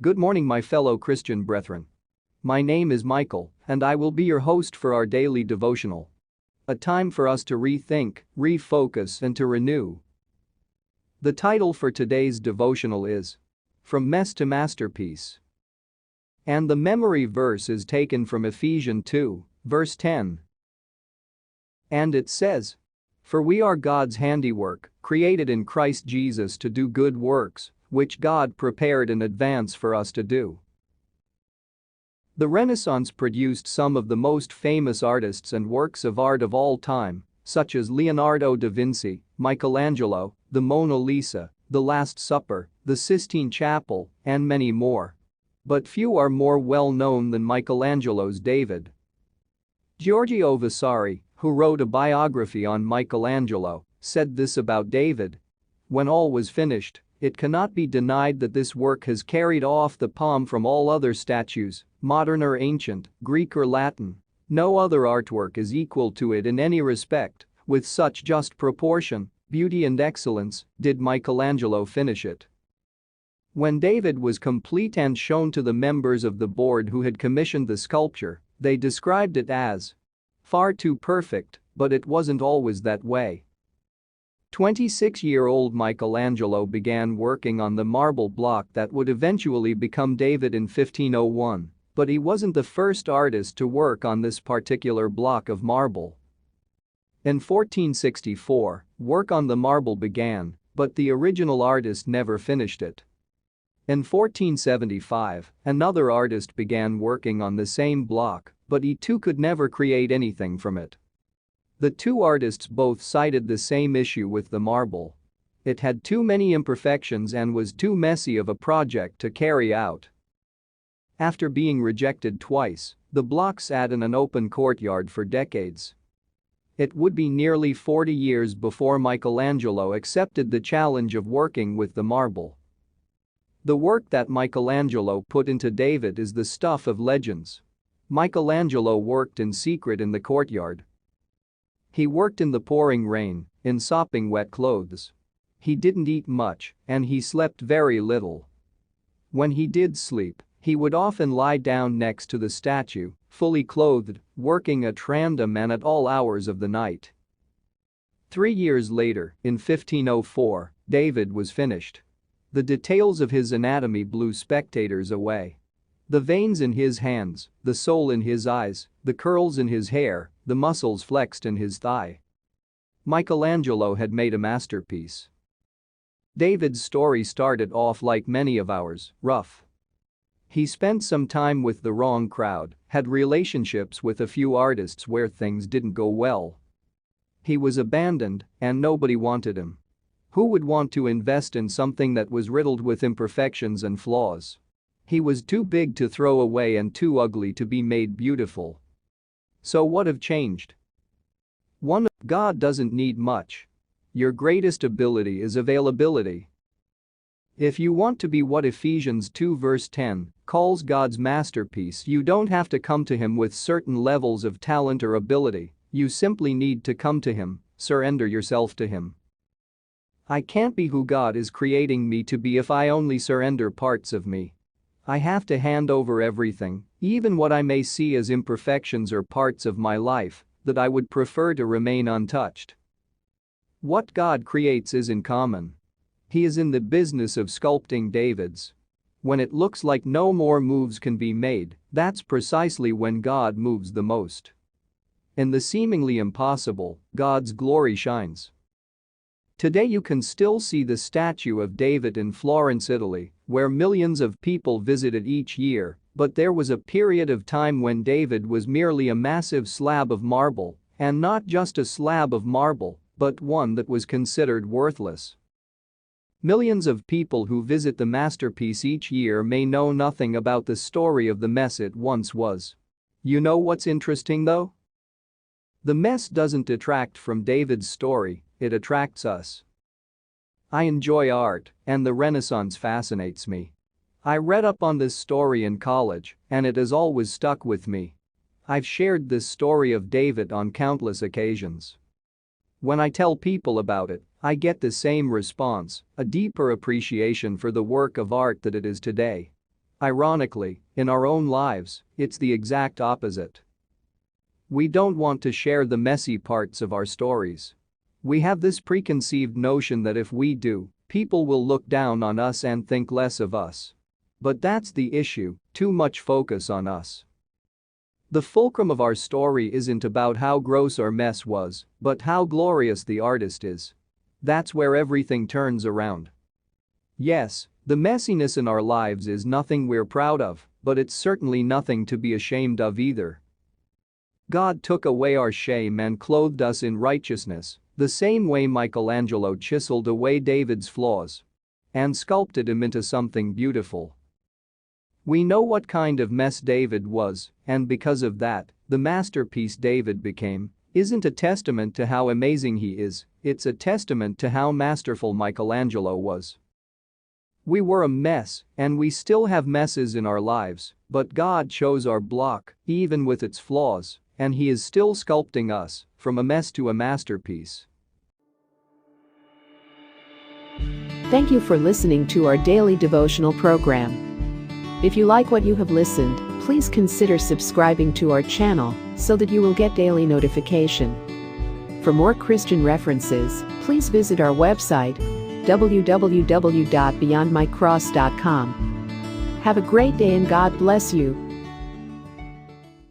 Good morning, my fellow Christian brethren. My name is Michael, and I will be your host for our daily devotional. A time for us to rethink, refocus, and to renew. The title for today's devotional is From Mess to Masterpiece. And the memory verse is taken from Ephesians 2, verse 10. And it says, "For we are God's handiwork, created in Christ Jesus to do good works, which God prepared in advance for us to do." The Renaissance produced some of the most famous artists and works of art of all time, such as Leonardo da Vinci, Michelangelo, the Mona Lisa, the Last Supper, the Sistine Chapel, and many more. But few are more well known than Michelangelo's David. Giorgio Vasari, who wrote a biography on Michelangelo, said this about David: "When all was finished, it cannot be denied that this work has carried off the palm from all other statues, modern or ancient, Greek or Latin. No other artwork is equal to it in any respect, with such just proportion, beauty and excellence did Michelangelo finish it." When David was complete and shown to the members of the board who had commissioned the sculpture, they described it as far too perfect, but it wasn't always that way. 26-year-old Michelangelo began working on the marble block that would eventually become David in 1501, but he wasn't the first artist to work on this particular block of marble. In 1464, work on the marble began, but the original artist never finished it. In 1475, another artist began working on the same block, but he too could never create anything from it. The two artists both cited the same issue with the marble. It had too many imperfections and was too messy of a project to carry out. After being rejected twice, the block sat in an open courtyard for decades. It would be nearly 40 years before Michelangelo accepted the challenge of working with the marble. The work that Michelangelo put into David is the stuff of legends. Michelangelo worked in secret in the courtyard. He worked in the pouring rain, in sopping wet clothes. He didn't eat much, and he slept very little. When he did sleep, he would often lie down next to the statue, fully clothed, working at random and at all hours of the night. 3 years later, in 1504, David was finished. The details of his anatomy blew spectators away. The veins in his hands, the soul in his eyes, the curls in his hair, the muscles flexed in his thigh. Michelangelo had made a masterpiece. David's story started off like many of ours, rough. He spent some time with the wrong crowd, had relationships with a few artists where things didn't go well. He was abandoned, and nobody wanted him. Who would want to invest in something that was riddled with imperfections and flaws? He was too big to throw away and too ugly to be made beautiful. So what have changed? 1. God doesn't need much. Your greatest ability is availability. If you want to be what Ephesians 2 verse 10 calls God's masterpiece, you don't have to come to Him with certain levels of talent or ability, you simply need to come to Him, surrender yourself to Him. I can't be who God is creating me to be if I only surrender parts of me. I have to hand over everything, even what I may see as imperfections or parts of my life that I would prefer to remain untouched. What God creates is uncommon. He is in the business of sculpting Davids. When it looks like no more moves can be made, that's precisely when God moves the most. In the seemingly impossible, God's glory shines. Today you can still see the statue of David in Florence, Italy, where millions of people visit it each year, but there was a period of time when David was merely a massive slab of marble, and not just a slab of marble, but one that was considered worthless. Millions of people who visit the masterpiece each year may know nothing about the story of the mess it once was. You know what's interesting though? The mess doesn't detract from David's story, it attracts us. I enjoy art, and the Renaissance fascinates me. I read up on this story in college, and it has always stuck with me. I've shared this story of David on countless occasions. When I tell people about it, I get the same response, a deeper appreciation for the work of art that it is today. Ironically, in our own lives, it's the exact opposite. We don't want to share the messy parts of our stories. We have this preconceived notion that if we do, people will look down on us and think less of us. But that's the issue, too much focus on us. The fulcrum of our story isn't about how gross our mess was, but how glorious the artist is. That's where everything turns around. Yes, the messiness in our lives is nothing we're proud of, but it's certainly nothing to be ashamed of either. God took away our shame and clothed us in righteousness, the same way Michelangelo chiseled away David's flaws and sculpted him into something beautiful. We know what kind of mess David was, and because of that, the masterpiece David became isn't a testament to how amazing he is, it's a testament to how masterful Michelangelo was. We were a mess, and we still have messes in our lives, but God chose our block, even with its flaws, and He is still sculpting us from a mess to a masterpiece. Thank you for listening to our daily devotional program. If you like what you have listened, please consider subscribing to our channel so that you will get daily notification. For more Christian references, please visit our website www.beyondmycross.com. Have a great day and God bless you.